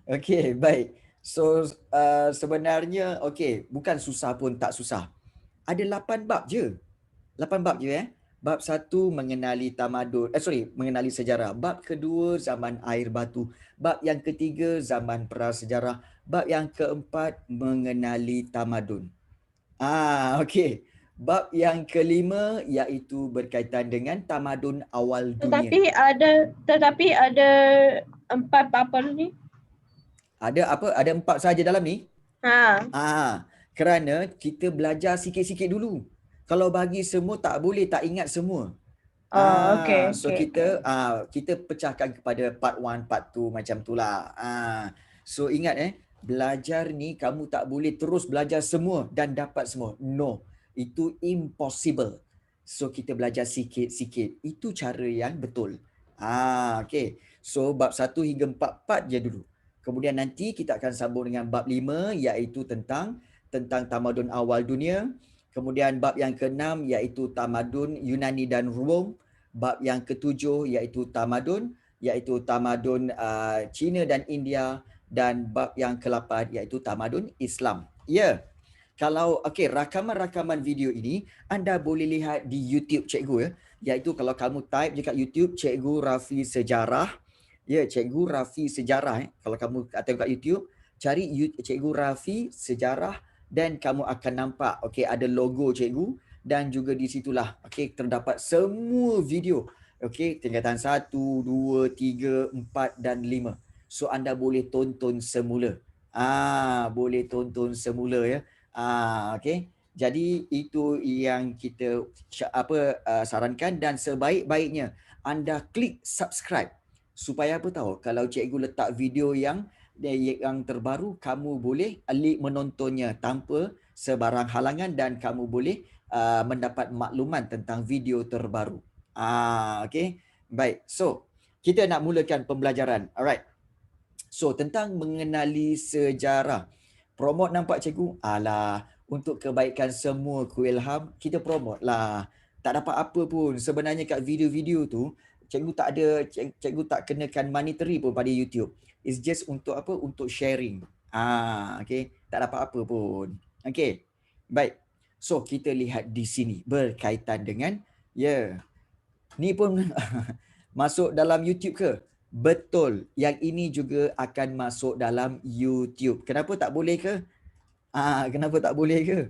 Okey, baik. So, sebenarnya okey, bukan susah pun tak susah. Ada 8 bab je. 8 bab je Bab satu mengenali tamadun, mengenali sejarah. Bab kedua zaman air batu. Bab yang ketiga zaman prasejarah. Bab yang keempat mengenali tamadun. Okey. Bab yang kelima iaitu berkaitan dengan tamadun awal dunia. Tetapi ada 4 apa ni? Ada apa? Ada 4 sahaja dalam ni? Ha. Kerana kita belajar sikit-sikit dulu. Kalau bagi semua tak boleh, tak ingat semua. Oh, okey So okey okey. kita pecahkan kepada part 1, part 2 macam itulah. So ingat belajar ni kamu tak boleh terus belajar semua dan dapat semua. No, itu impossible. So kita belajar sikit-sikit. Itu cara yang betul. Okay. So bab 1 hingga 4 part je dulu. Kemudian nanti kita akan sambung dengan bab 5 iaitu tentang tamadun awal dunia. Kemudian bab yang ke-6 iaitu tamadun Yunani dan Rom. Bab yang ke-7 iaitu tamadun China dan India, dan bab yang ke-8 iaitu tamadun Islam. Ya. Kalau rakaman-rakaman video ini anda boleh lihat di YouTube cikgu iaitu kalau kamu type dekat YouTube Cikgu Rafi Sejarah. Ya, Cikgu Rafi Sejarah kalau kamu tengok kat YouTube, cari Cikgu Rafi Sejarah dan kamu akan nampak ada logo cikgu dan juga di situlah terdapat semua video tingkatan 1, 2, 3, 4 dan 5. So anda boleh tonton semula. Boleh tonton semula ya. Jadi itu yang kita sarankan, dan sebaik-baiknya anda klik subscribe supaya apa tahu kalau cikgu letak video yang terbaru, kamu boleh menontonnya tanpa sebarang halangan dan kamu boleh mendapat makluman tentang video terbaru. Okay. Baik. So, kita nak mulakan pembelajaran. Alright. So, tentang mengenali sejarah. Promote nampak cikgu? Untuk kebaikan semua Kuilham, kita promote lah. Tak dapat apa pun. Sebenarnya kat video-video tu, cikgu tak ada, cikgu tak kenakan monetary pun pada YouTube. It's just untuk apa? Untuk sharing. Okay. Tak dapat apa pun. Okay. Baik. So, kita lihat di sini berkaitan dengan, ni pun masuk dalam YouTube ke? Betul. Yang ini juga akan masuk dalam YouTube. Kenapa tak boleh ke? Kenapa tak boleh ke?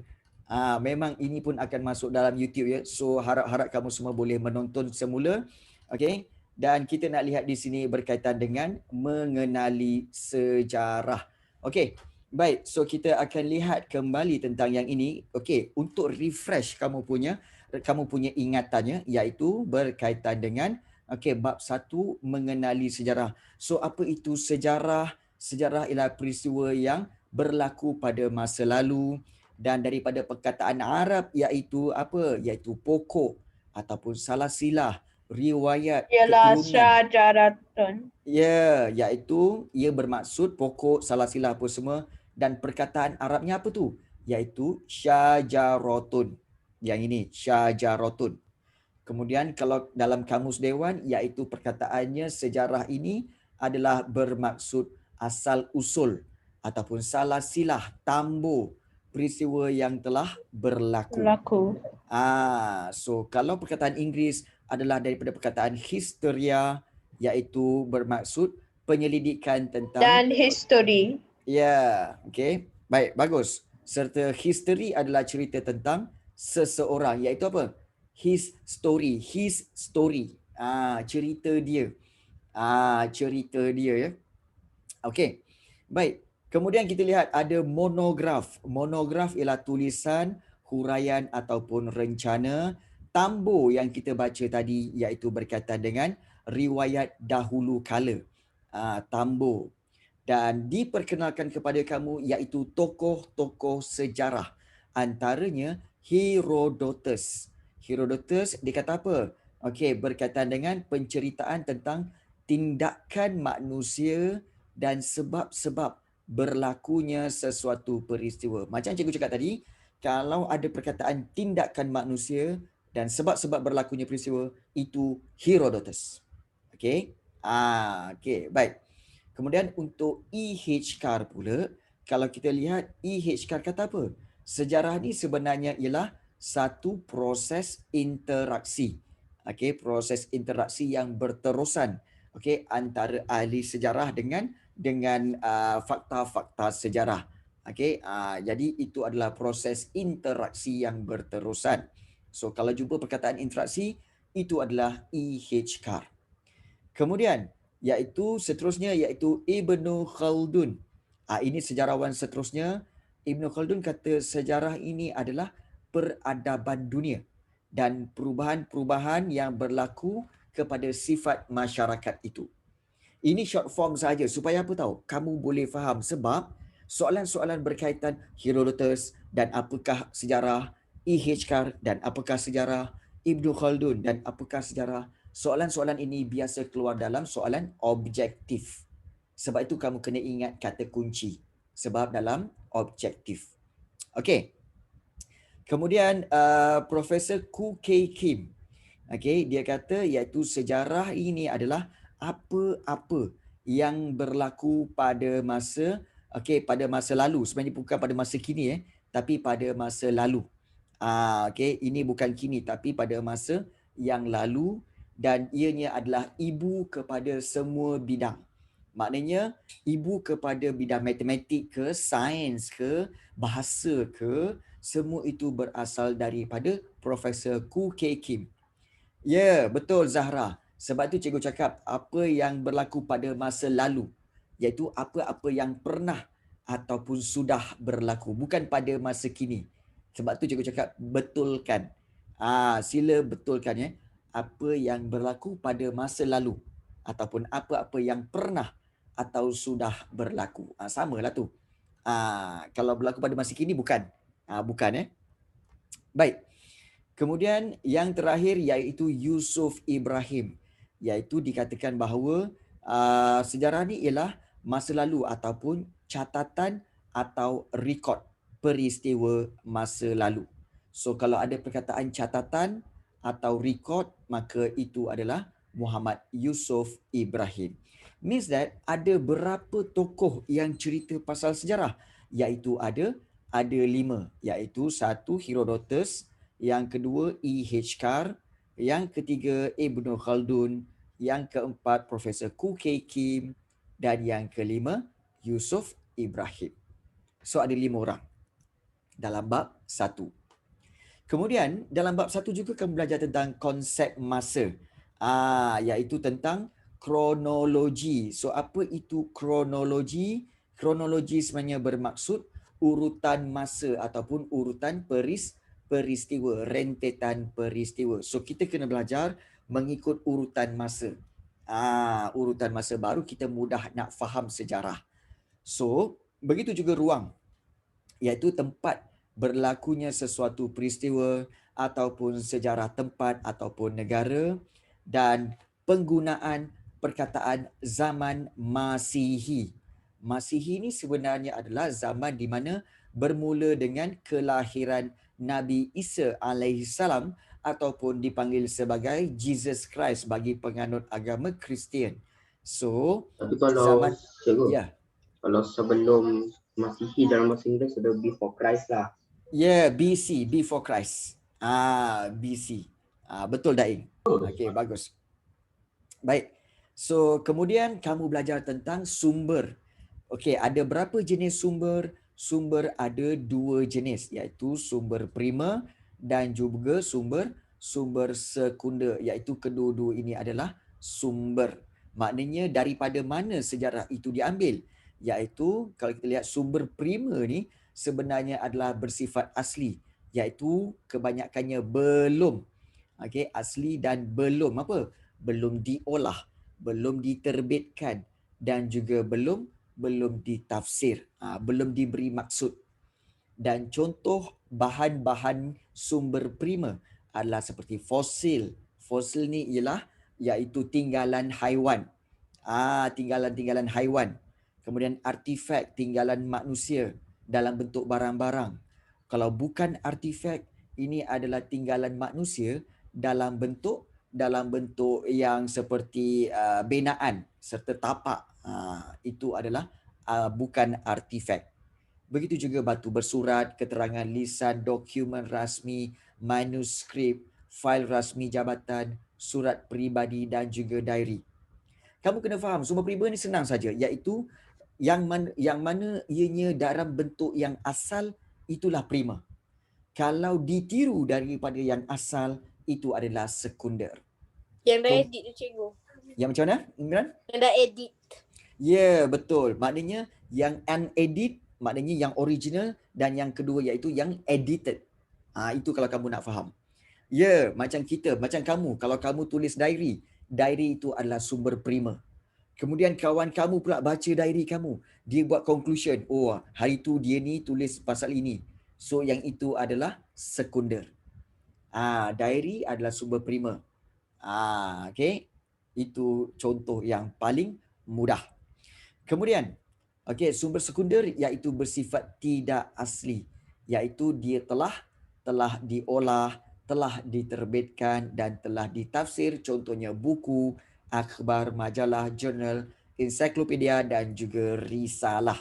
Memang ini pun akan masuk dalam YouTube ya. So harap-harap kamu semua boleh menonton semula. Okay. Dan kita nak lihat di sini berkaitan dengan mengenali sejarah. Okay. Baik. So kita akan lihat kembali tentang yang ini. Okay. Untuk refresh kamu punya ingatannya, iaitu berkaitan dengan bab 1 mengenali sejarah. So apa itu sejarah? Sejarah ialah peristiwa yang berlaku pada masa lalu, dan daripada perkataan Arab iaitu apa? Iaitu pokok ataupun salah silah riwayat Ialah keturunan. syajaratun. Ya, iaitu ia bermaksud pokok, salah silah apa semua, dan perkataan Arabnya apa tu? Iaitu syajaratun. Yang ini syajaratun. Kemudian kalau dalam kamus dewan iaitu perkataannya sejarah ini adalah bermaksud asal usul ataupun salah silah tambur peristiwa yang telah berlaku. So kalau perkataan Inggeris adalah daripada perkataan hysteria, iaitu bermaksud penyelidikan tentang Dan history. Ya, okey. Baik, bagus. Serta history adalah cerita tentang seseorang, iaitu apa? His story. Cerita dia. Cerita dia ya. Okey. Baik. Kemudian kita lihat ada monograf. Monograf ialah tulisan, huraian ataupun rencana. Tambur yang kita baca tadi iaitu berkaitan dengan riwayat dahulu kala. Tambur. Dan diperkenalkan kepada kamu iaitu tokoh-tokoh sejarah. Antaranya Herodotus. Herodotus dia kata apa? Berkaitan dengan penceritaan tentang tindakan manusia dan sebab-sebab berlakunya sesuatu peristiwa. Macam cikgu cakap tadi, kalau ada perkataan tindakan manusia dan sebab-sebab berlakunya peristiwa, itu Herodotus. Okey, baik. Kemudian untuk EHCAR pula, kalau kita lihat EHCAR kata apa? Sejarah ni sebenarnya ialah satu proses interaksi. Okey, proses interaksi yang berterusan, okey, antara ahli sejarah dengan fakta-fakta sejarah. Okey, jadi itu adalah proses interaksi yang berterusan. So kalau jumpa perkataan interaksi, itu adalah EHCAR. Kemudian seterusnya iaitu Ibnu Khaldun. Ini sejarawan seterusnya. Ibnu Khaldun kata sejarah ini adalah peradaban dunia dan perubahan-perubahan yang berlaku kepada sifat masyarakat itu. Ini short form saja supaya apa tahu? Kamu boleh faham sebab soalan-soalan berkaitan Herodotus dan apakah sejarah, EHCAR dan apakah sejarah, Ibnu Khaldun dan apakah sejarah. Soalan-soalan ini biasa keluar dalam soalan objektif. Sebab itu kamu kena ingat kata kunci. Sebab dalam objektif. Okey. Kemudian Profesor Khoo Kay Kim. Okey, dia kata iaitu sejarah ini adalah apa-apa yang berlaku pada masa lalu. Sebenarnya bukan pada masa kini tapi pada masa lalu. Okey, ini bukan kini tapi pada masa yang lalu dan ianya adalah ibu kepada semua bidang. Maknanya ibu kepada bidang matematik ke, sains ke, bahasa ke, semua itu berasal daripada Profesor Khoo Kay Kim. Ya, betul Zahra. Sebab tu cikgu cakap apa yang berlaku pada masa lalu, iaitu apa-apa yang pernah ataupun sudah berlaku, bukan pada masa kini. Sebab tu cikgu cakap betulkan. Sila betulkan ya. Apa yang berlaku pada masa lalu ataupun apa-apa yang pernah atau sudah berlaku. Samalah tu. Kalau berlaku pada masa kini bukan. Bukan ya. Baik. Kemudian yang terakhir iaitu Yusuf Ibrahim, iaitu dikatakan bahawa sejarah ni ialah masa lalu ataupun catatan atau rekod peristiwa masa lalu. So kalau ada perkataan catatan atau rekod, maka itu adalah Muhammad Yusuf Ibrahim. Means that ada berapa tokoh yang cerita pasal sejarah? Iaitu ada 5, iaitu 1 Herodotus, yang kedua EHCAR, yang ketiga Ibnu Khaldun, yang keempat Profesor Khoo Kay Kim dan yang kelima Yusuf Ibrahim. So ada 5 orang dalam bab 1. Kemudian dalam bab 1 juga kamu belajar tentang konsep masa. Iaitu tentang kronologi. So apa itu kronologi? Kronologi sebenarnya bermaksud urutan masa ataupun urutan peristiwa, rentetan peristiwa. So kita kena belajar mengikut urutan masa. Urutan masa baru kita mudah nak faham sejarah. So begitu juga ruang, iaitu tempat berlakunya sesuatu peristiwa ataupun sejarah tempat ataupun negara, dan penggunaan perkataan zaman Masihi. Masihi ni sebenarnya adalah zaman di mana bermula dengan kelahiran Nabi Isa alaihissalam ataupun dipanggil sebagai Jesus Christ bagi penganut agama Kristian. So, tapi kalau zaman cikgu, kalau sebelum Masihi dalam bahasa Inggeris sudah before Christ lah. BC, before Christ. BC. Betul Daing. Okey, bagus. Baik. So, kemudian kamu belajar tentang sumber. Okey, ada berapa jenis sumber? Sumber ada 2 jenis, iaitu sumber primer dan juga sumber sekunder, iaitu kedua-dua ini adalah sumber. Maknanya daripada mana sejarah itu diambil? Iaitu kalau kita lihat sumber primer ni sebenarnya adalah bersifat asli, iaitu kebanyakannya belum asli dan belum belum diolah, belum diterbitkan dan juga belum ditafsir, belum diberi maksud. Dan contoh bahan-bahan sumber primer adalah seperti fosil. Fosil ni ialah iaitu tinggalan haiwan. Tinggalan-tinggalan haiwan. Kemudian artifak, tinggalan manusia dalam bentuk barang-barang. Kalau bukan artifak, ini adalah tinggalan manusia dalam bentuk yang seperti binaan, serta tapak. Itu adalah bukan artifak. Begitu juga batu bersurat, keterangan lisan, dokumen rasmi, manuskrip, fail rasmi jabatan, surat peribadi dan juga diary. Kamu kena faham, sumber peribadi ni senang saja, iaitu yang mana ianya dalam bentuk yang asal, itulah prima. Kalau ditiru daripada yang asal, itu adalah sekunder. Yang dah edit tu cikgu. Yang macam mana, Imran? Yang dah edit. Ya, betul. Maknanya yang unedit, maknanya yang original, dan yang kedua iaitu yang edited. Itu kalau kamu nak faham. Ya, macam kita, macam kamu. Kalau kamu tulis diary itu adalah sumber prima. Kemudian kawan kamu pula baca diary kamu. Dia buat conclusion. Oh, hari tu dia ni tulis pasal ini. So, yang itu adalah sekunder. Diary adalah sumber prima. Okay. Itu contoh yang paling mudah. Kemudian, sumber sekunder iaitu bersifat tidak asli. Iaitu dia telah diolah, telah diterbitkan dan telah ditafsir. Contohnya buku, akhbar, majalah, jurnal, ensiklopedia dan juga risalah.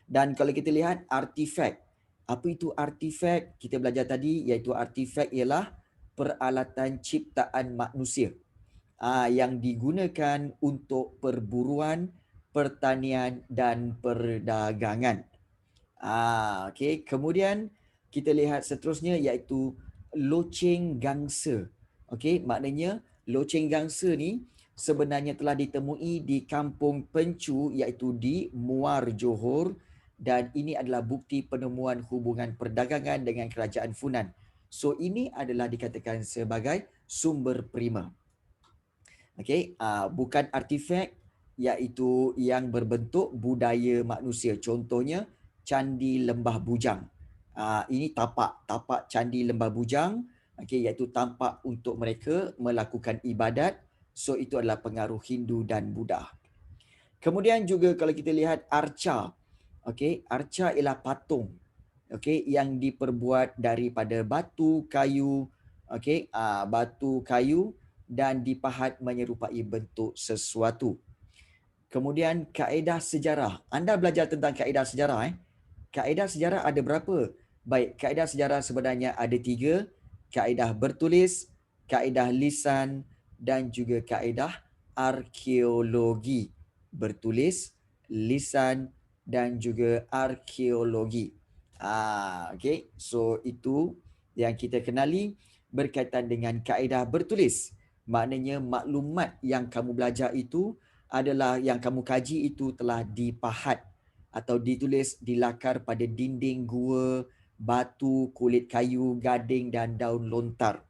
Dan kalau kita lihat artifak. Apa itu artifak? Kita belajar tadi iaitu artifak ialah peralatan ciptaan manusia yang digunakan untuk perburuan, pertanian dan perdagangan. Okay. Kemudian kita lihat seterusnya iaitu loceng gangsa. Okay. Maknanya loceng gangsa ni sebenarnya telah ditemui di Kampung Pencu iaitu di Muar Johor, dan ini adalah bukti penemuan hubungan perdagangan dengan kerajaan Funan. So ini adalah dikatakan sebagai sumber prima. Okay. Bukan artifak iaitu yang berbentuk budaya manusia. Contohnya Candi Lembah Bujang. Ini tapak Candi Lembah Bujang, iaitu tampak untuk mereka melakukan ibadat. So itu adalah pengaruh Hindu dan Buddha. Kemudian juga kalau kita lihat arca. Arca ialah patung. Yang diperbuat daripada batu, kayu, batu, kayu dan dipahat menyerupai bentuk sesuatu. Kemudian kaedah sejarah. Anda belajar tentang kaedah sejarah. Kaedah sejarah ada berapa? Baik, kaedah sejarah sebenarnya ada 3. Kaedah bertulis, kaedah lisan dan juga kaedah arkeologi. Bertulis, lisan dan juga arkeologi. Okay. So itu yang kita kenali berkaitan dengan kaedah bertulis. Maknanya maklumat yang kamu belajar itu adalah yang kamu kaji itu telah dipahat atau ditulis dilakar pada dinding gua, batu, kulit kayu, gading dan daun lontar.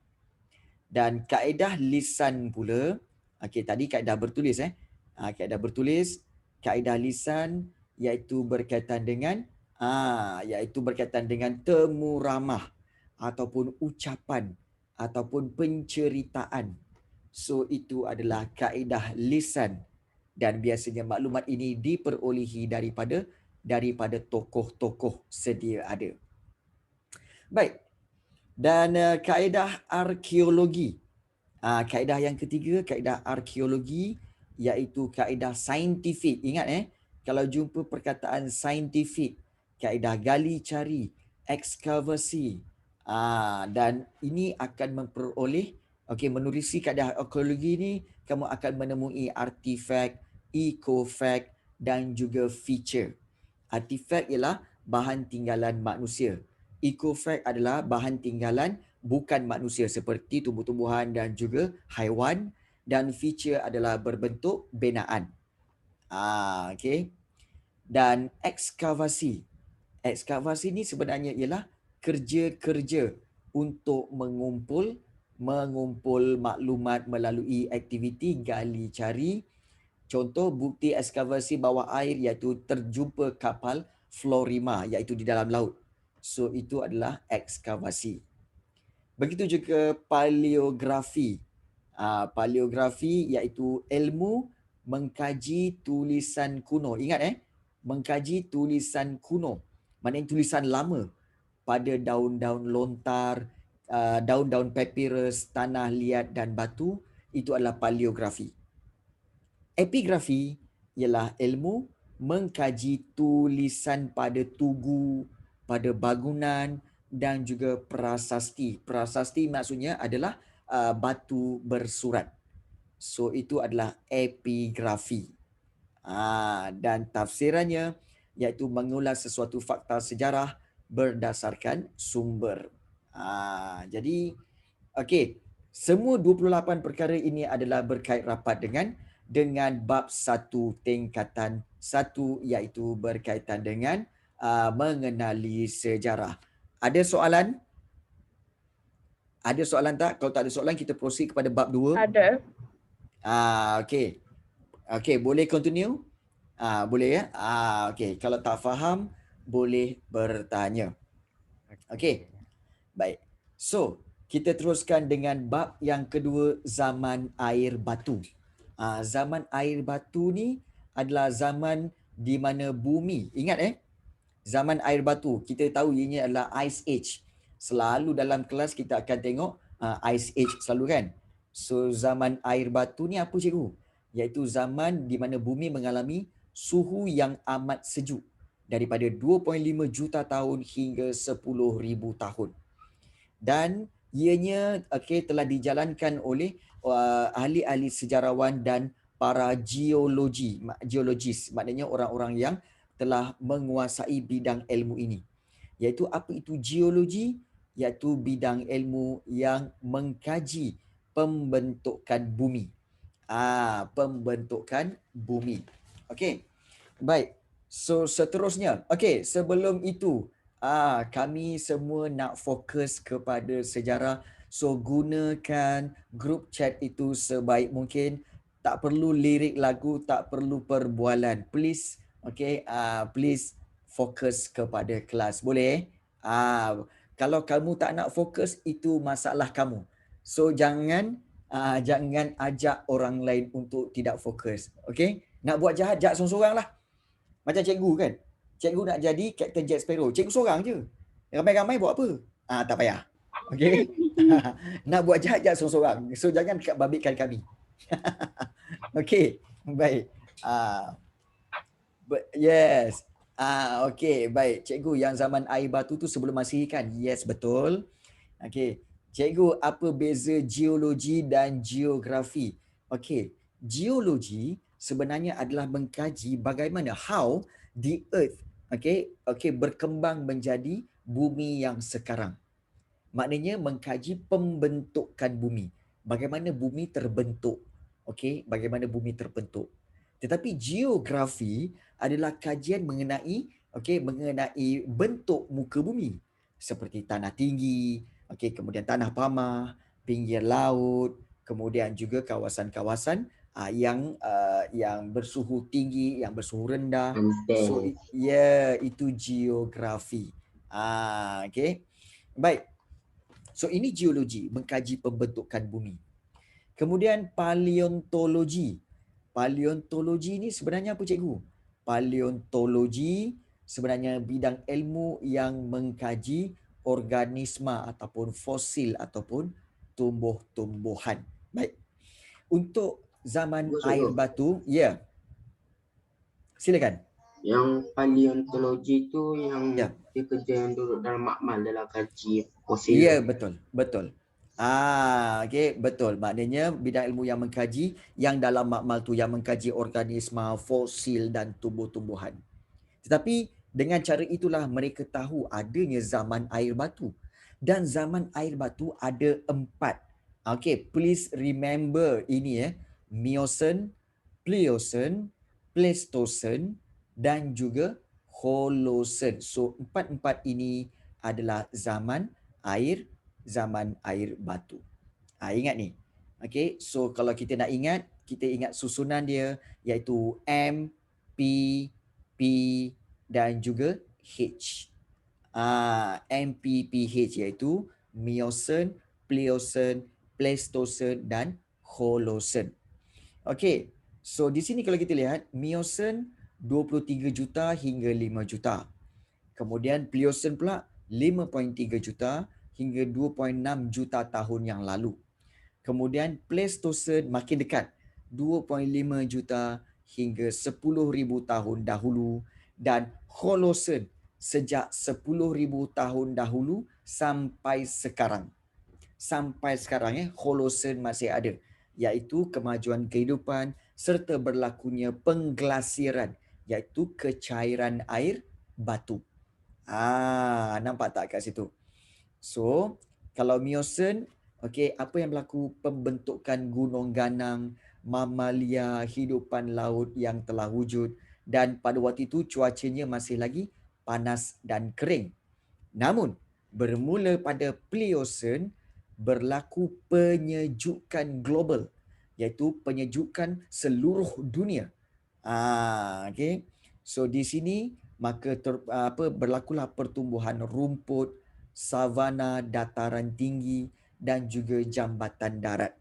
Dan kaedah lisan pula, tadi kaedah bertulis kaedah bertulis, kaedah lisan iaitu berkaitan dengan temu ramah ataupun ucapan ataupun penceritaan. So itu adalah kaedah lisan, dan biasanya maklumat ini diperolehi daripada tokoh-tokoh sedia ada. Baik. Dan kaedah arkeologi. Kaedah yang ketiga, kaedah arkeologi iaitu kaedah saintifik. Ingat kalau jumpa perkataan saintifik, kaedah gali cari, ekskavasi. Dan ini akan memperoleh menerusi kaedah arkeologi ni, kamu akan menemui artifak, ecofak dan juga feature. Artifak ialah bahan tinggalan manusia. Ecofak adalah bahan tinggalan bukan manusia seperti tumbuh-tumbuhan dan juga haiwan, dan feature adalah berbentuk binaan. Okay. Dan ekskavasi. Ekskavasi ni sebenarnya ialah kerja-kerja untuk mengumpul maklumat melalui aktiviti gali cari. Contoh bukti ekskavasi bawah air iaitu terjumpa kapal Florima iaitu di dalam laut. So itu adalah ekskavasi. Begitu juga paleografi. Paleografi iaitu ilmu mengkaji tulisan kuno. Ingat mengkaji tulisan kuno. Maknanya tulisan lama pada daun-daun lontar, daun-daun papyrus, tanah liat dan batu. Itu adalah paleografi. Epigrafi ialah ilmu mengkaji tulisan pada tugu, pada bangunan dan juga prasasti. Prasasti maksudnya adalah batu bersurat. So itu adalah epigrafi. Dan tafsirannya iaitu mengulas sesuatu fakta sejarah berdasarkan sumber. Jadi okey, semua 28 perkara ini adalah berkait rapat dengan bab 1 tingkatan 1 iaitu berkaitan dengan mengenali sejarah. Ada soalan? Ada soalan tak? Kalau tak ada soalan kita proceed kepada bab 2. Ada. Okey. Okey, boleh continue? Boleh ya? Okey, kalau tak faham boleh bertanya. Okey. Baik. So, kita teruskan dengan bab yang kedua, zaman air batu. Zaman air batu ni adalah zaman di mana bumi, ingat zaman air batu, kita tahu ianya adalah Ice Age. Selalu dalam kelas kita akan tengok Ice Age selalu kan. So zaman air batu ni apa cikgu? Iaitu zaman di mana bumi mengalami suhu yang amat sejuk daripada 2.5 juta tahun hingga 10,000 tahun. Dan ianya telah dijalankan oleh ahli-ahli sejarawan dan para geologis, maknanya orang-orang yang telah menguasai bidang ilmu ini. Iaitu apa itu geologi? Iaitu bidang ilmu yang mengkaji pembentukan bumi. Pembentukan bumi. Okey. Baik. So seterusnya, okey, sebelum itu kami semua nak fokus kepada sejarah. So gunakan group chat itu sebaik mungkin. Tak perlu lirik lagu, tak perlu perbualan. Please, okay, please fokus kepada kelas. Boleh? Kalau kamu tak nak fokus, itu masalah kamu. So jangan ajak orang lain untuk tidak fokus. Okay? Nak buat jahat, jahat seorang-seorang lah. Macam cikgu kan? Cikgu nak jadi Captain Jack Sparrow. Cikgu seorang je. Ramai-ramai buat apa? Tak payah. Okay? Nak buat jahat seorang-seorang. So jangan babitkan kami. Okay. Baik. Yes. Okay. Baik. Cikgu, yang zaman air batu tu sebelum Masihi kan? Yes, betul. Okay. Cikgu, apa beza geologi dan geografi? Okay. Geologi sebenarnya adalah mengkaji bagaimana how the earth berkembang menjadi bumi yang sekarang. Maknanya mengkaji pembentukan bumi. Bagaimana bumi terbentuk. Bagaimana bumi terbentuk. Tetapi geografi adalah kajian mengenai bentuk muka bumi. Seperti tanah tinggi, kemudian tanah pamah, pinggir laut, kemudian juga kawasan-kawasan yang bersuhu tinggi, yang bersuhu rendah. So itu geografi. Baik. So ini geologi, mengkaji pembentukan bumi. Kemudian paleontologi. Paleontologi ni sebenarnya apa cikgu? Paleontologi sebenarnya bidang ilmu yang mengkaji organisma ataupun fosil ataupun tumbuh-tumbuhan. Baik. Untuk zaman air batu, ya. Silakan. Yang paleontologi tu yang dia kerja yang duduk dalam makmal dalam kaji fosil. Ya, betul. Betul. Betul. Maknanya bidang ilmu yang mengkaji yang dalam makmal tu yang mengkaji organisma, fosil dan tumbuh-tumbuhan. Tetapi dengan cara itulah mereka tahu adanya zaman air batu. Dan zaman air batu ada 4. Please remember ini Miocene, Pliocene, Pleistocene dan juga Holocene. So 4 ini adalah zaman air batu. Ingat ni. So kalau kita nak ingat, kita ingat susunan dia iaitu M, P, P dan juga H. MPPH iaitu Miocene, Pliocene, Pleistocene dan Holocene. So di sini kalau kita lihat Miocene 23 juta hingga 5 juta. Kemudian Pliocene pula 5.3 juta hingga 2.6 juta tahun yang lalu. Kemudian Pleistocene makin dekat 2.5 juta hingga 10,000 tahun dahulu, dan Holocene sejak 10,000 tahun dahulu sampai sekarang. Sampai sekarang Holocene masih ada, iaitu kemajuan kehidupan serta berlakunya pengglasiran, iaitu kecairan air batu. Nampak tak kat situ? So, kalau Miocene, okey, apa yang berlaku? Pembentukan gunung ganang, mamalia, hidupan laut yang telah wujud, dan pada waktu itu cuacanya masih lagi panas dan kering. Namun, bermula pada Pliocene, berlaku penyejukan global, iaitu penyejukan seluruh dunia. Okay. So di sini maka berlakulah pertumbuhan rumput, savana, dataran tinggi dan juga jambatan darat.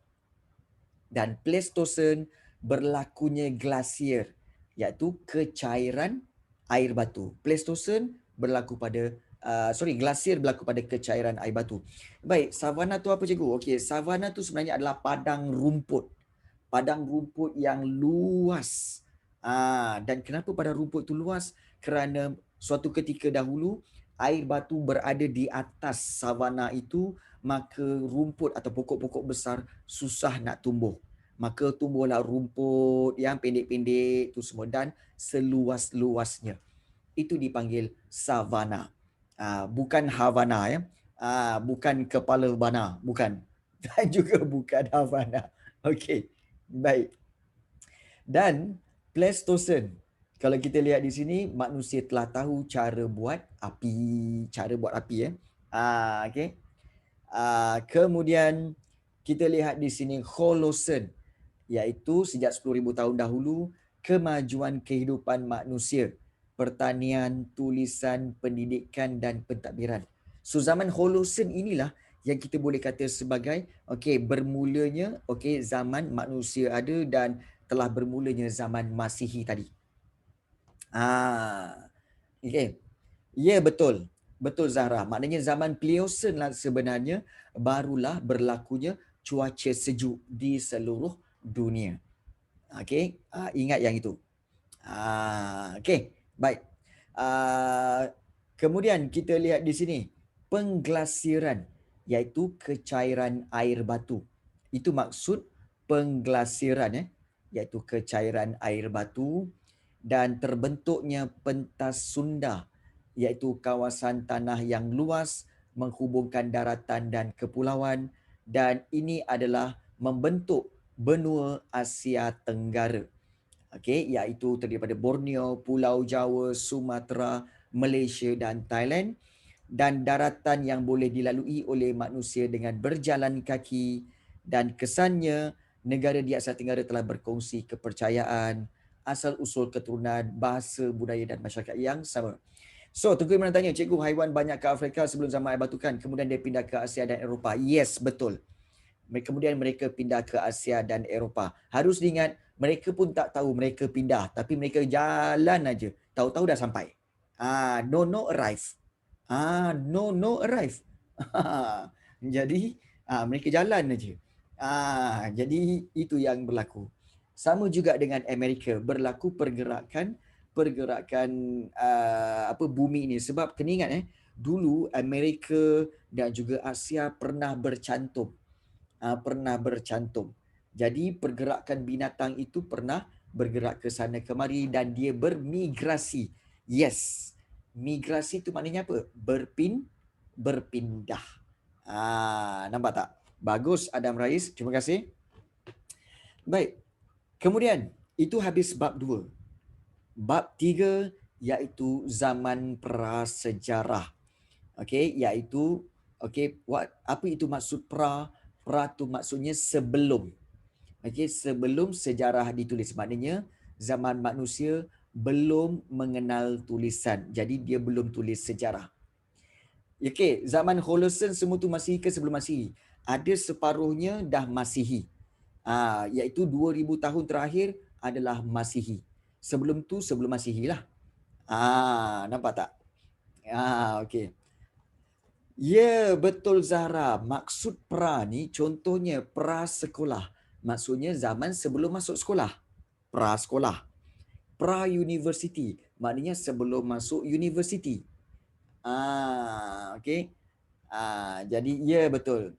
Dan Pleistocene berlakunya glasier, iaitu kecairan air batu. Pleistocene berlaku pada glasier berlaku pada kecairan air batu. Baik, savana tu apa cikgu? Okey, savana tu sebenarnya adalah padang rumput. Padang rumput yang luas. Dan kenapa padang rumput tu luas? Kerana suatu ketika dahulu air batu berada di atas savana itu, maka rumput atau pokok-pokok besar susah nak tumbuh. Maka tumbuhlah rumput yang pendek-pendek tu semua dan seluas-luasnya. Itu dipanggil savana. Bukan Havana ya. Bukan kepala bana, bukan. Dan juga bukan Havana. Okey. Baik. Dan Pleistocene, kalau kita lihat di sini, manusia telah tahu cara buat api. Okey. Kemudian kita lihat di sini Holocene, iaitu sejak 10,000 tahun dahulu, kemajuan kehidupan manusia, pertanian, tulisan, pendidikan dan pentadbiran. So zaman Holocene inilah yang kita boleh kata sebagai bermulanya zaman manusia ada dan telah bermulanya zaman Masihi tadi. Ya, betul. Betul Zahra. Maknanya zaman Pliocene lah sebenarnya barulah berlakunya cuaca sejuk di seluruh dunia. Okey, ingat yang itu. Okey, baik. Kemudian kita lihat di sini pengglasiran, iaitu kecairan air batu. Itu maksud pengglasiran, iaitu kecairan air batu, dan terbentuknya pentas Sunda, iaitu kawasan tanah yang luas menghubungkan daratan dan kepulauan, dan ini adalah membentuk benua Asia Tenggara. Okey, iaitu terdiri daripada Borneo, Pulau Jawa, Sumatera, Malaysia dan Thailand, dan daratan yang boleh dilalui oleh manusia dengan berjalan kaki, dan kesannya negara di Asia Tenggara telah berkongsi kepercayaan, asal-usul keturunan, bahasa, budaya dan masyarakat yang sama. So, Tengku Imran tanya, cikgu, haiwan banyak ke Afrika sebelum zaman air batu kan? Kemudian dia pindah ke Asia dan Eropah. Yes, betul. Kemudian mereka pindah ke Asia dan Eropah. Harus diingat, mereka pun tak tahu mereka pindah. Tapi mereka jalan aja. Tahu-tahu dah sampai. No arrive. No arrive. Jadi, mereka jalan aja. Jadi, itu yang berlaku. Sama juga dengan Amerika. Berlaku pergerakan bumi ini. Sebab kena ingat dulu Amerika dan juga Asia pernah bercantum. Jadi pergerakan binatang itu pernah bergerak ke sana kemari dan dia bermigrasi. Yes. Migrasi itu maknanya apa? Berpindah. Nampak tak? Bagus Adam Rais. Terima kasih. Baik. Kemudian itu habis bab 2. Bab 3 iaitu zaman prasejarah. Okey, iaitu apa itu maksud pra? Pra tu maksudnya sebelum. Sebelum sejarah ditulis. Maknanya zaman manusia belum mengenal tulisan. Jadi dia belum tulis sejarah. Zaman Holocene semua tu Masihi ke sebelum Masihi? Ada separuhnya dah Masihi. Iaitu 2000 tahun terakhir adalah Masihi. Sebelum tu sebelum Masihi lah. Nampak tak? Okey. Ya, betul Zahra. Maksud pra ni contohnya pra sekolah. maksudnya zaman sebelum masuk sekolah. Pra-sekolah. Pra-university, maknanya sebelum masuk universiti. Okey. Jadi ya betul.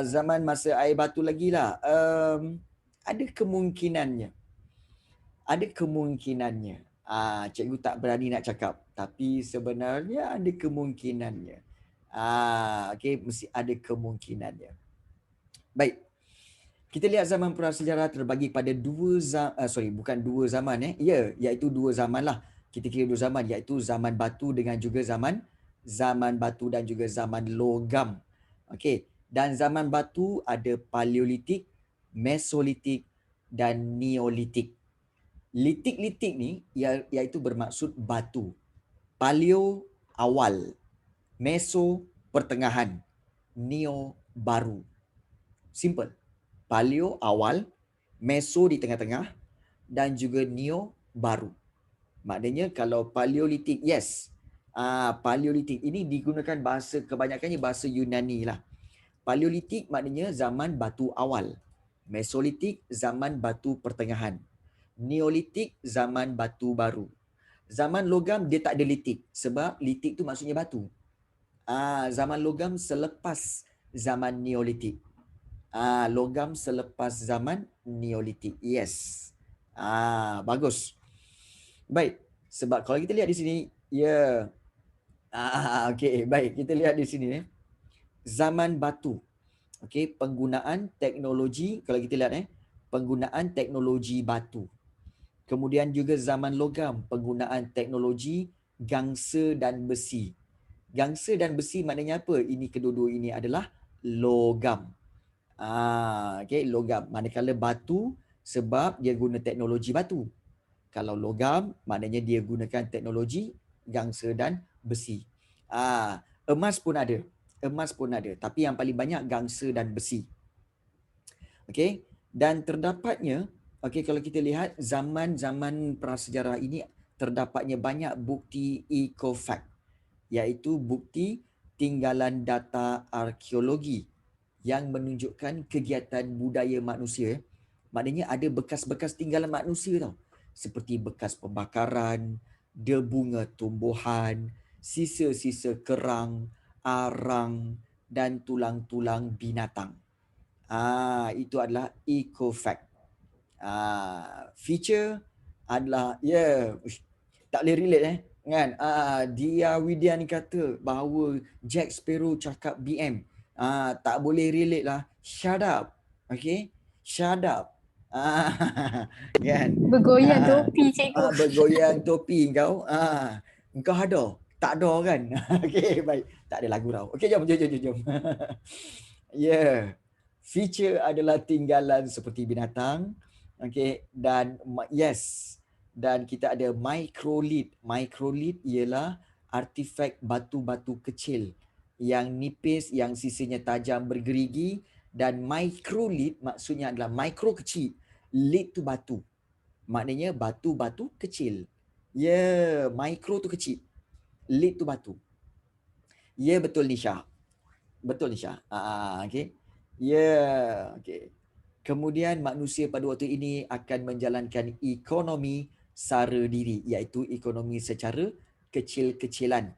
Zaman masa air batu lagi lah. Ada kemungkinannya. Cikgu tak berani nak cakap, tapi sebenarnya ada kemungkinannya. Okey, mesti ada kemungkinannya. Baik. Kita lihat zaman prasejarah terbagi pada bukan dua zaman iaitu dua zaman lah. Kita kira dua zaman, iaitu zaman batu dengan juga zaman batu dan juga zaman logam. Okey, dan zaman batu ada paleolitik, mesolitik dan neolitik. Litik-litik ni iaitu bermaksud batu. Paleo awal, meso pertengahan, neo baru. Simple. Paleo awal, meso di tengah-tengah dan juga neo baru. Maknanya kalau paleolitik, yes. Paleolitik ini digunakan kebanyakannya bahasa Yunani lah. Paleolitik maknanya zaman batu awal. Mesolitik zaman batu pertengahan. Neolitik zaman batu baru. Zaman logam dia tak ada litik sebab litik tu maksudnya batu. Zaman logam selepas zaman neolitik. Logam selepas zaman neolitik. Yes. Bagus. Baik. Sebab kalau kita lihat di sini, okey, baik. Kita lihat di sini zaman batu. Okey, penggunaan teknologi, kalau kita lihat penggunaan teknologi batu. Kemudian juga zaman logam, penggunaan teknologi gangsa dan besi. Gangsa dan besi maknanya apa? Ini kedua-dua ini adalah logam. Okey, logam. Manakala batu sebab dia guna teknologi batu. Kalau logam maknanya dia gunakan teknologi gangsa dan besi. Emas pun ada. Tapi yang paling banyak gangsa dan besi. Okey, dan terdapatnya kalau kita lihat zaman-zaman prasejarah ini terdapatnya banyak bukti ecofact, iaitu bukti tinggalan data arkeologi yang menunjukkan kegiatan budaya manusia. Maknanya ada bekas-bekas tinggalan manusia tau. Seperti bekas pembakaran, debunga tumbuhan, sisa-sisa kerang, arang dan tulang-tulang binatang. Itu adalah ecofact. Feature adalah tak boleh relate kan. Dia Widian kata bahawa Jack Sparrow cakap BM. Tak boleh relate lah. Shut up. Okay, shut up. Kan. Bergoyang topi cikgu. Bergoyang topi kau. Engkau ada? Tak ada kan? Okay, baik. Tak ada lagu tau. Okay, jom. Feature adalah tinggalan seperti binatang. Okay, dan yes. Dan kita ada microlith. Microlith ialah artifak batu-batu kecil yang nipis, yang sisinya tajam bergerigi. Dan microlith maksudnya adalah micro kecil. Lith tu batu. Maknanya batu-batu kecil. Micro tu kecil. Lith tu batu. Betul Nisha. Okay. Okay. Kemudian manusia pada waktu ini akan menjalankan ekonomi sara diri, iaitu ekonomi secara kecil-kecilan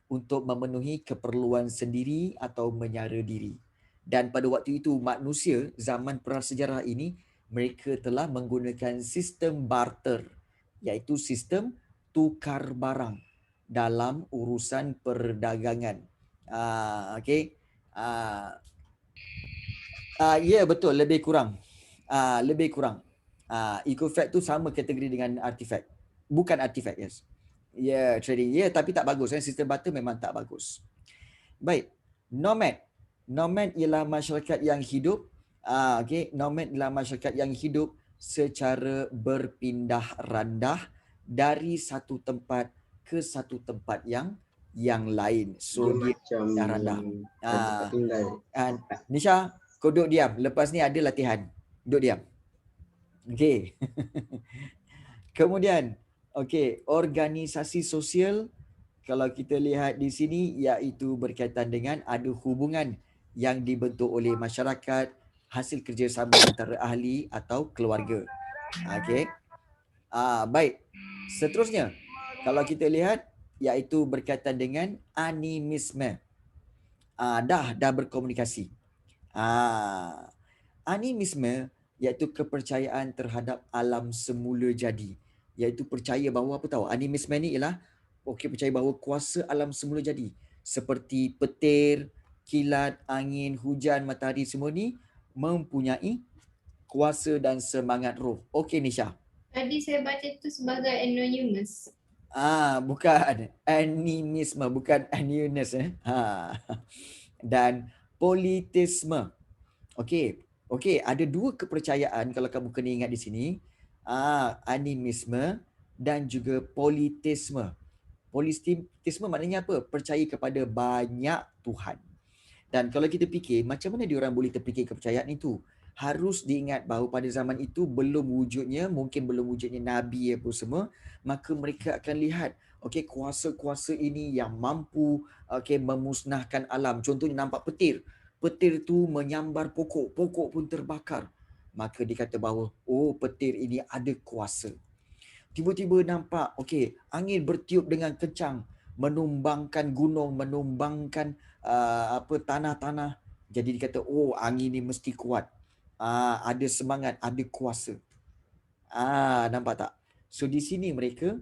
untuk memenuhi keperluan sendiri atau menyara diri. Dan pada waktu itu manusia zaman prasejarah ini mereka telah menggunakan sistem barter, iaitu sistem tukar barang dalam urusan perdagangan. Okay. Betul, lebih kurang. Ecofact tu sama kategori dengan artifact. Bukan artifact, yes. Trading. Tapi tak bagus. Sistem barter memang tak bagus. Baik. Nomad. Nomad ialah masyarakat yang hidup. Nomad ialah masyarakat yang hidup secara berpindah randah dari satu tempat ke satu tempat yang lain. So dia pindah randah. Nisha, kau duduk diam. Lepas ni ada latihan. Duduk diam. Okey. Kemudian, organisasi sosial, kalau kita lihat di sini, iaitu berkaitan dengan ada hubungan yang dibentuk oleh masyarakat hasil kerjasama antara ahli atau keluarga. Okey. Baik. Seterusnya, kalau kita lihat iaitu berkaitan dengan animisme. Dah berkomunikasi. Animisme iaitu kepercayaan terhadap alam semula jadi. Iaitu percaya bahawa apa tahu? Animisme ni ialah percaya bahawa kuasa alam semula jadi. Seperti petir, kilat, angin, hujan, matahari semua ni mempunyai kuasa dan semangat roh. Okey Nisha. Tadi saya baca itu sebagai anonymous. Bukan animisme, bukan anonymous Dan politisme. Okey, ada dua kepercayaan kalau kamu kena ingat di sini. Animisme dan juga politisme. Politisme maknanya apa? Percaya kepada banyak Tuhan. Dan kalau kita fikir, macam mana diorang boleh terfikir kepercayaan itu? Harus diingat bahawa pada zaman itu mungkin belum wujudnya Nabi apa semua, maka mereka akan lihat kuasa-kuasa ini yang mampu memusnahkan alam. Contohnya nampak petir. Petir tu menyambar pokok, pokok pun terbakar. Maka dikata bahawa petir ini ada kuasa. Tiba-tiba nampak angin bertiup dengan kencang, menumbangkan gunung, menumbangkan tanah-tanah. Jadi dikata angin ni mesti kuat. Ada semangat, ada kuasa. Nampak tak? So di sini mereka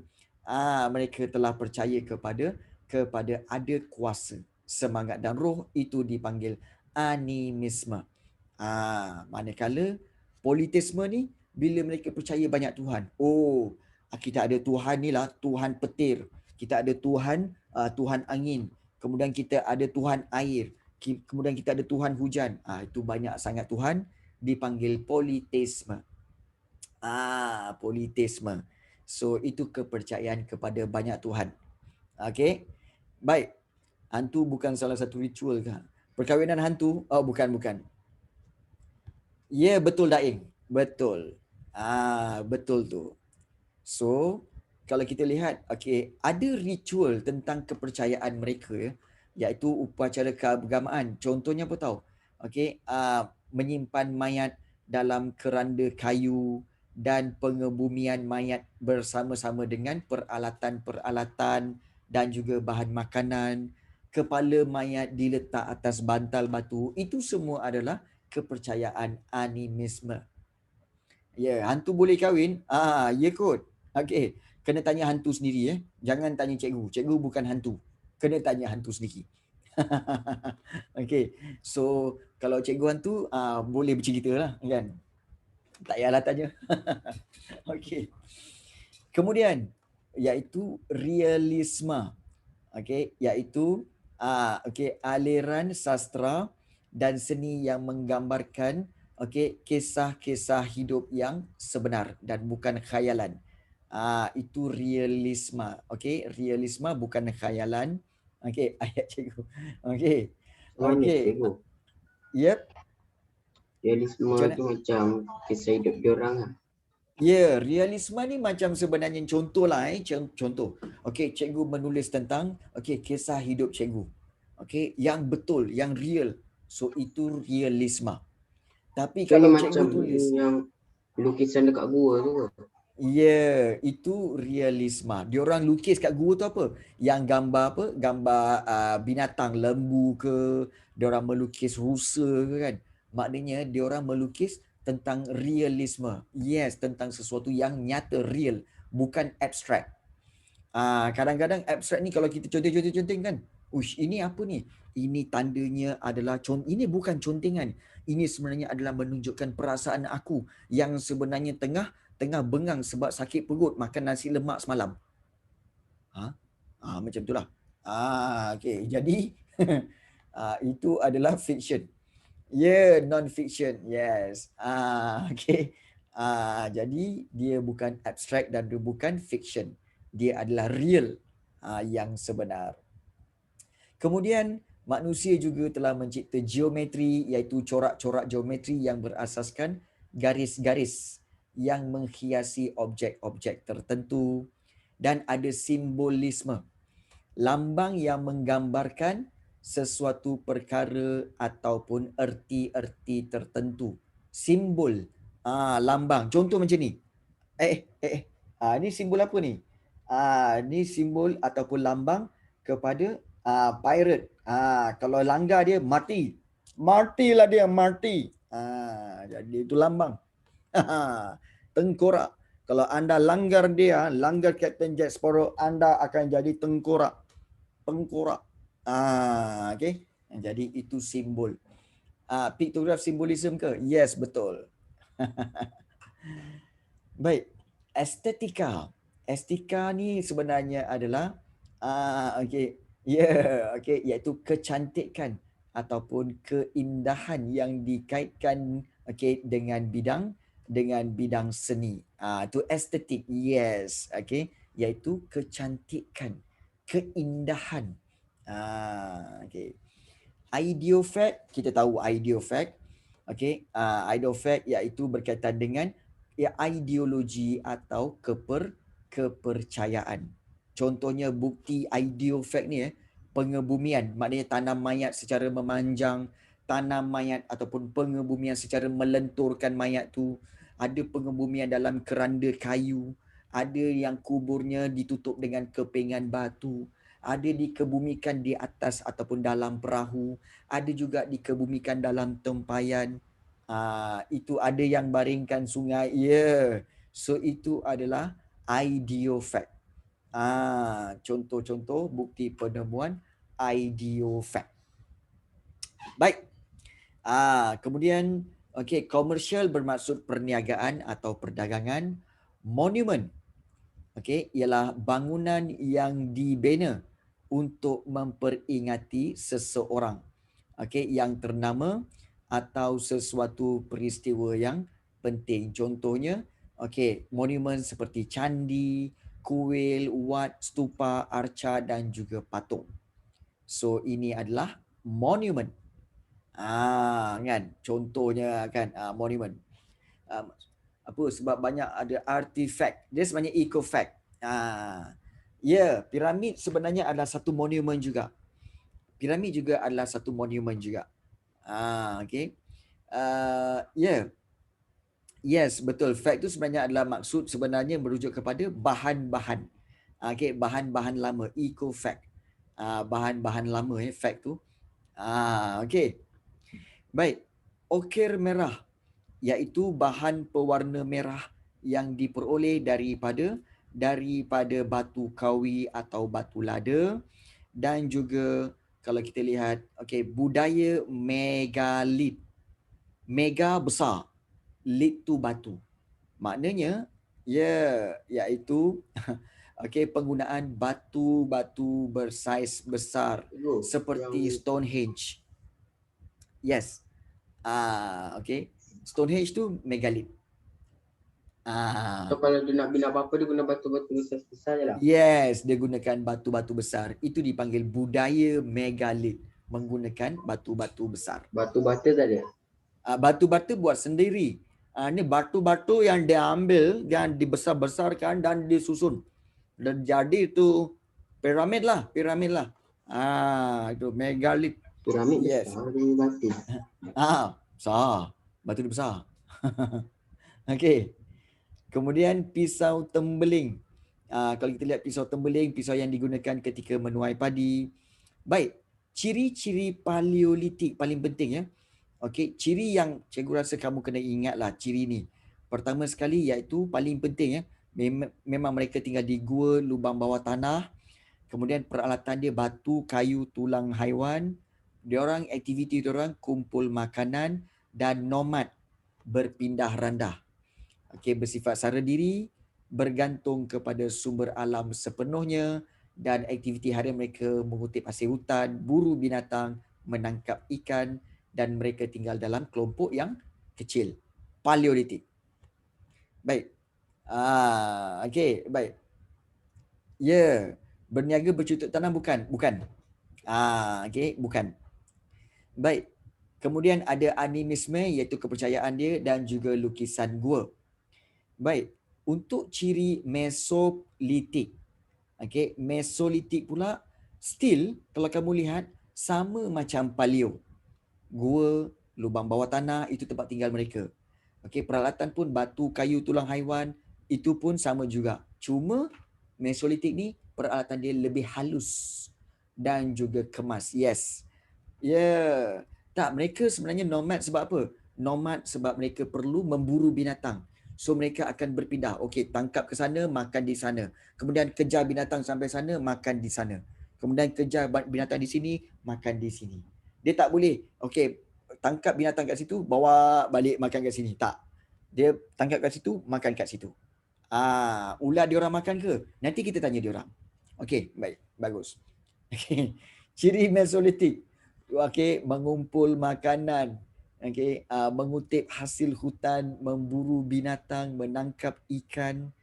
telah percaya kepada ada kuasa, semangat dan roh. Itu dipanggil animisme. Manakala politisme ni bila mereka percaya banyak Tuhan. Kita ada Tuhan ni lah, Tuhan petir. Kita ada Tuhan Tuhan angin. Kemudian kita ada Tuhan air. Kemudian kita ada Tuhan hujan. Itu banyak sangat Tuhan, dipanggil politisme. Politisme. So itu kepercayaan kepada banyak Tuhan. Okey. Baik. Hantu bukan salah satu ritual ke? Perkahwinan hantu? Bukan. Ya, betul Daing. Betul. Betul tu. So, kalau kita lihat, ada ritual tentang kepercayaan mereka, iaitu upacara keagamaan. Contohnya apa tahu? Menyimpan mayat dalam keranda kayu dan pengebumian mayat bersama-sama dengan peralatan-peralatan dan juga bahan makanan. Kepala mayat diletak atas bantal batu. Itu semua adalah kepercayaan animisme. Ya, hantu boleh kahwin? Ya kot. Kena tanya hantu sendiri. Jangan tanya cikgu. Cikgu bukan hantu. Kena tanya hantu sendiri. So kalau cikgu hantu boleh bercerita lah kan. Tak payahlah tanya. Kemudian iaitu realisme. Iaitu aliran sastra dan seni yang menggambarkan kisah-kisah hidup yang sebenar dan bukan khayalan. Itu realisme. Realisme bukan khayalan. Ayat cikgu. Cikgu. Yep. Realisme tu macam kisah hidup diorang lah. Ya, realisme ni macam sebenarnya contohlah contoh. Cikgu menulis tentang kisah hidup cikgu. Yang betul, yang real. So itu realisme. Tapi kalau cikgu tulis yang lukisan dekat gua tu ke? Ya, itu realisme. Diorang lukis kat gua tu apa? Yang gambar apa? Gambar binatang, lembu ke, diorang melukis rusa ke kan? Maknanya diorang melukis tentang realisme. Yes, tentang sesuatu yang nyata, real, bukan abstrak. Kadang-kadang abstrak ni kalau kita conteng kan, ini apa ni? Ini tandanya adalah ini bukan contengan. Ini sebenarnya adalah menunjukkan perasaan aku yang sebenarnya tengah bengang sebab sakit perut makan nasi lemak semalam. Macam itulah. Jadi itu adalah fiction. Ya, non-fiction. Yes. Jadi dia bukan abstrak dan dia bukan fiction. Dia adalah real yang sebenar. Kemudian manusia juga telah mencipta geometri, iaitu corak-corak geometri yang berasaskan garis-garis yang menghiasi objek-objek tertentu, dan ada simbolisme, lambang yang menggambarkan sesuatu perkara ataupun erti-erti tertentu. Simbol, lambang. Contoh macam ni. Ni simbol apa ni? Ni simbol ataupun lambang kepada pirate. Kalau langgar dia mati. Matilah dia, mati. Jadi itu lambang. Tengkorak. Kalau anda langgar dia, langgar Captain Jack Sparrow, anda akan jadi tengkorak. Tengkorak. Okay. Jadi itu simbol. Pictograph simbolism ke? Yes, betul. Baik. Estetika. Estetika ni sebenarnya adalah iaitu kecantikan ataupun keindahan yang dikaitkan dengan bidang seni. Itu estetik. Yes, iaitu kecantikan, keindahan. Ideal fact, kita tahu ideal fact. Ideal fact iaitu berkaitan dengan ideologi atau kepercayaan. Contohnya bukti ideal fact ni pengebumian, maknanya tanam mayat secara memanjang, tanam mayat ataupun pengebumian secara melenturkan mayat tu, ada pengebumian dalam keranda kayu, ada yang kuburnya ditutup dengan kepingan batu, ada dikebumikan di atas ataupun dalam perahu, ada juga dikebumikan dalam tempayan. Itu ada yang baringkan sungai. So itu adalah ideal fact. Contoh-contoh bukti penemuan ideal fact. Baik. Kemudian komersial bermaksud perniagaan atau perdagangan. Monument ialah bangunan yang dibina untuk memperingati seseorang yang ternama atau sesuatu peristiwa yang penting. Contohnya monumen seperti candi, kuil, wat, stupa, arca dan juga patung. So ini adalah monument. Kan contohnya kan monument. Sebab banyak ada artifact. Dia sebenarnya eco-fact. Piramid sebenarnya adalah satu monumen juga. Piramid juga adalah satu monumen juga. Yes, betul. Fact tu sebenarnya adalah maksud sebenarnya merujuk kepada bahan-bahan. Bahan-bahan lama, eco-fact. Bahan-bahan lama fact tu. Baik. Okir merah iaitu bahan pewarna merah yang diperoleh daripada batu kawi atau batu lada, dan juga kalau kita lihat budaya megalit. Mega besar, lit tu batu. Maknanya iaitu penggunaan batu-batu bersaiz besar seperti Stonehenge. Yes. Stonehenge tu megalit. So kalau dia nak bina apa-apa, dia guna batu-batu besar-besar je lah. Yes, dia gunakan batu-batu besar. Itu dipanggil budaya megalit, menggunakan batu-batu besar. Batu-bata tak ada? Batu-bata buat sendiri. Ni batu-batu yang dia ambil, yang dibesar-besarkan dan disusun. Dan jadi itu piramid lah. Itu megalit. Piramid Yes. besar dari batu. Besar. Batu dia besar. Kemudian pisau tembeling. Kalau kita lihat pisau tembeling, pisau yang digunakan ketika menuai padi. Baik, ciri-ciri paleolitik paling penting ya. Ciri yang cikgu rasa kamu kena ingatlah ciri ni. Pertama sekali iaitu paling penting ya. Memang mereka tinggal di gua, lubang bawah tanah. Kemudian peralatan dia batu, kayu, tulang haiwan. Aktiviti diorang kumpul makanan dan nomad, berpindah randah. Bersifat sara diri, bergantung kepada sumber alam sepenuhnya, dan aktiviti harian mereka mengutip hasil hutan, buru binatang, menangkap ikan, dan mereka tinggal dalam kelompok yang kecil. Paleolitik. Baik. Baik. Berniaga bercutut tanam bukan? Bukan. Bukan. Baik. Kemudian ada animisme iaitu kepercayaan dia, dan juga lukisan gua. Baik. Untuk ciri Mesolitik. Mesolitik pula still kalau kamu lihat sama macam paleo. Gua, lubang bawah tanah itu tempat tinggal mereka. Okey, peralatan pun batu, kayu, tulang haiwan itu pun sama juga. Cuma Mesolitik ni peralatan dia lebih halus dan juga kemas. Yes. Yeah. Tak, mereka sebenarnya nomad sebab apa? Nomad sebab mereka perlu memburu binatang. So mereka akan berpindah. Okey, tangkap ke sana, makan di sana. Kemudian kejar binatang sampai sana, makan di sana. Kemudian kejar binatang di sini, makan di sini. Dia tak boleh, okey, tangkap binatang kat situ, bawa balik makan kat sini. Tak. Dia tangkap kat situ, makan kat situ. Ular diorang makan ke? Nanti kita tanya diorang. Okey, baik. Bagus. Okey. Ciri Mesolitik. Okey, mengumpul makanan, okey, mengutip hasil hutan, memburu binatang, menangkap ikan,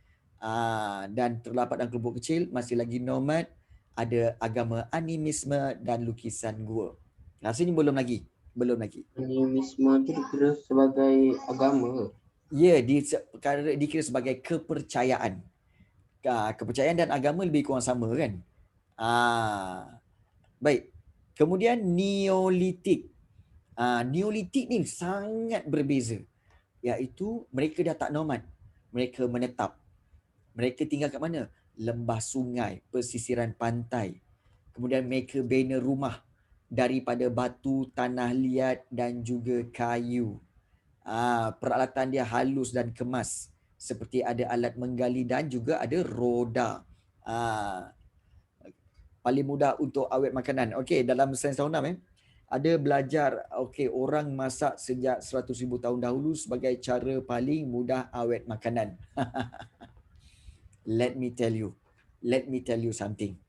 dan terdapat dalam kelompok kecil, masih lagi nomad, ada agama animisme dan lukisan gua. Rasanya belum lagi. Animisme itu dikira sebagai agama. Ya, dikira sebagai kepercayaan. Kepercayaan dan agama lebih kurang sama kan? Baik. Kemudian Neolitik. Neolitik ni sangat berbeza. Iaitu mereka dah tak nomad. Mereka menetap. Mereka tinggal kat mana? Lembah sungai, pesisiran pantai. Kemudian mereka bina rumah daripada batu, tanah liat dan juga kayu. Peralatan dia halus dan kemas. Seperti ada alat menggali dan juga ada roda. Paling mudah untuk awet makanan. Okey, dalam sains tahun 6 ada belajar orang masak sejak 100,000 tahun dahulu sebagai cara paling mudah awet makanan. Let me tell you something.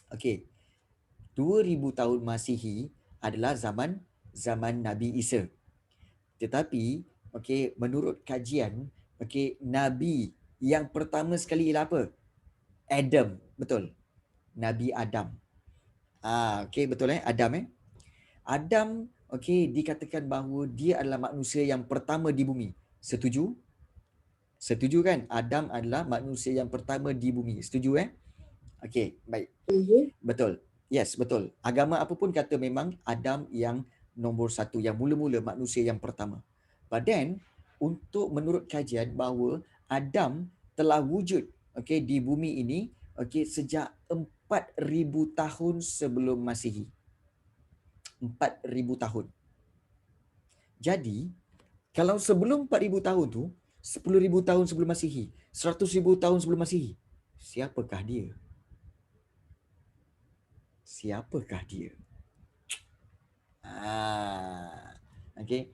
Okey. 2000 tahun Masihi adalah zaman Nabi Isa. Tetapi menurut kajian, nabi yang pertama sekali ialah apa? Adam, betul. Nabi Adam. Betul Adam Adam dikatakan bahawa dia adalah manusia yang pertama di bumi. Setuju? Setuju kan? Adam adalah manusia yang pertama di bumi. Setuju Okey, baik. Betul. Yes, betul. Agama apa pun kata memang Adam yang nombor satu, yang mula-mula manusia yang pertama. But then, menurut kajian bahawa Adam telah wujud di bumi ini sejak 4,000 tahun sebelum Masihi. 4,000 tahun. Jadi, kalau sebelum 4,000 tahun tu, 10,000 tahun sebelum Masihi, 100,000 tahun sebelum Masihi, siapakah dia? Siapakah dia? Okey.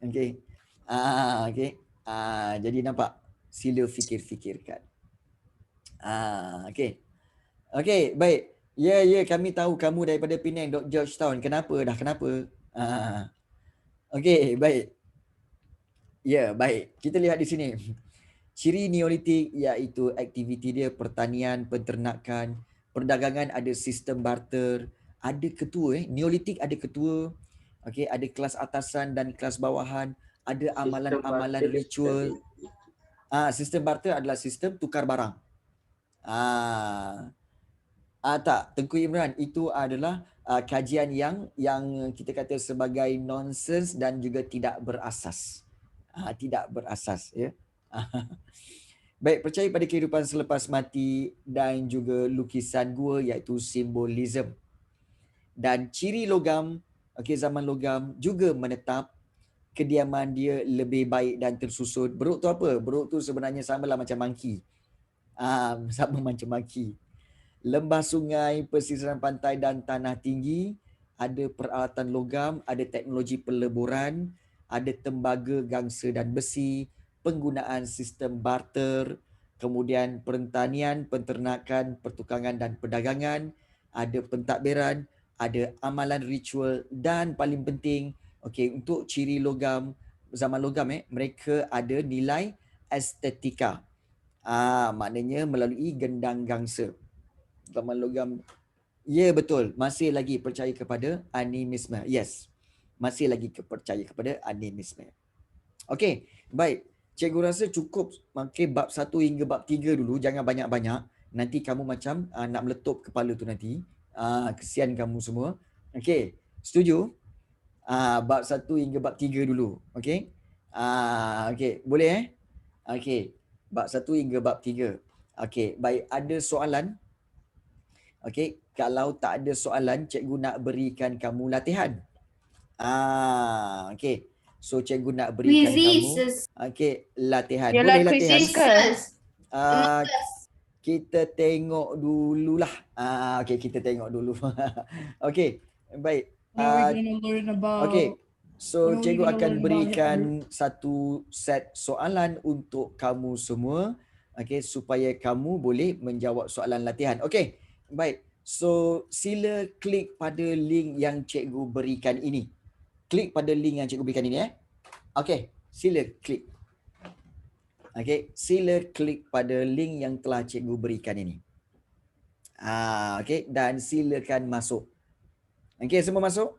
Okey. Okey. Jadi nampak? Sila fikir-fikirkan. Okey. Okey, baik. Ya, kami tahu kamu daripada Penang, Dr. Georgetown. Kenapa? Okey, baik. Ya, baik. Kita lihat di sini. Ciri Neolitik iaitu aktiviti dia pertanian, penternakan, perdagangan, ada sistem barter, ada ketua. Neolitik ada ketua. Ada kelas atasan dan kelas bawahan, ada amalan-amalan ritual. Sistem barter adalah sistem tukar barang. Tak, Tengku Imran, itu adalah kajian yang kita kata sebagai nonsense dan juga tidak berasas. Tidak berasas, ya. Baik, percaya pada kehidupan selepas mati dan juga lukisan gua iaitu simbolism. Dan ciri logam, zaman logam juga menetap, kediaman dia lebih baik dan tersusun. Beruk tu apa? Beruk tu sebenarnya samalah macam monkey. Sama macam monkey. Lembah sungai, pesisiran pantai dan tanah tinggi, ada peralatan logam, ada teknologi peleburan, ada tembaga, gangsa dan besi, penggunaan sistem barter, kemudian pertanian, penternakan, pertukangan dan perdagangan, ada pentadbiran, ada amalan ritual dan paling penting, untuk ciri logam, zaman logam mereka ada nilai estetika. Maknanya melalui gendang gangsa. Zaman logam, ya betul, masih lagi percaya kepada animisme. Yes, masih lagi percaya kepada animisme. Okey, baik. Cikgu rasa cukup bab 1 hingga bab 3 dulu. Jangan banyak-banyak. Nanti kamu macam nak meletup kepala tu nanti. Kesian kamu semua. Okey, setuju? Bab 1 hingga bab 3 dulu. Okey? Okey, boleh Okey, bab 1 hingga bab 3. Okey, baik, ada soalan? Okey, kalau tak ada soalan, cikgu nak berikan kamu latihan. Okey. So cikgu nak berikan kamu latihan. Yalah, Boleh latihan? quizzes ke? Kita tengok dululah. Okey, kita tengok dulu. Okey, baik. What are we gonna learn about? Okey. So What are we cikgu gonna akan learn about berikan satu set soalan untuk kamu semua. Okey, supaya kamu boleh menjawab soalan latihan. Okey. Baik. So sila klik pada link yang cikgu berikan ini. Klik pada link yang cikgu berikan ini Okey, sila klik. Okey, sila klik pada link yang telah cikgu berikan ini. Okey, dan silakan masuk. Okey, semua masuk?